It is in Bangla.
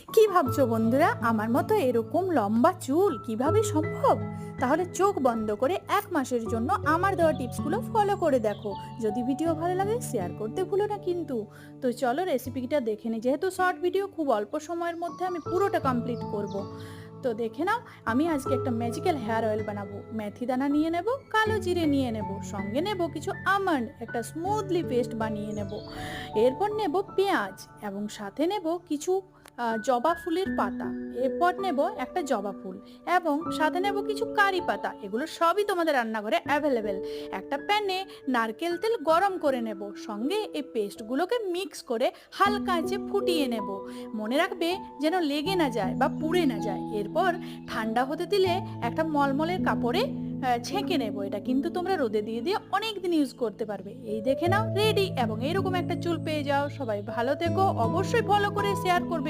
কি ভাবছো বন্ধুরা, আমার মতো এরকম লম্বা চুল কিভাবে সম্ভব? তাহলে চোখ বন্ধ করে 1 মাসের জন্য আমার দেওয়া টিপসগুলো ফলো করে দেখো। যদি ভিডিও ভালো লাগে শেয়ার করতে ভুলো না কিন্তু। তো চলো রেসিপিটা দেখে নিই। যেহেতু শর্ট ভিডিও, খুব অল্প সময়ের মধ্যে আমি পুরোটা কমপ্লিট করব। তো দেখে নাও, আমি আজকে একটা ম্যাজিক্যাল হেয়ার অয়েল বানাবো। মেথি দানা নিয়ে নেব, কালো জিরে নিয়ে নেব, সঙ্গে নেব কিছু আমন্ড, একটা স্মুথলি পেস্ট বানিয়ে নেব। এরপর নেব পেঁয়াজ এবং সাথে নেব কিছু জবা ফুলের পাতা। এরপর নেব একটা জবা ফুল এবং সাথে নেব কিছু কারি পাতা। এগুলো সবই তোমাদের রান্নাঘরে অ্যাভেলেবেল। একটা প্যানে নারকেল তেল গরম করে নেব, সঙ্গে এই পেস্টগুলোকে মিক্স করে হালকা আঁচে ফুটিয়ে নেব। মনে রাখবে যেন লেগে না যায় বা পুড়ে না যায়। এরপর ঠান্ডা হতে দিলে একটা মলমলের কাপড়ে ছেঁকে নেব। এটা কিন্তু তোমরা রোদে দিয়ে দিয়ে অনেক দিন ইউজ করতে পারবে। এই দেখে নাও রেডি, এবং এরকম একটা চুল পেয়ে যাও। সবাই ভালো থেকো, অবশ্যই ফলো করে শেয়ার করবে।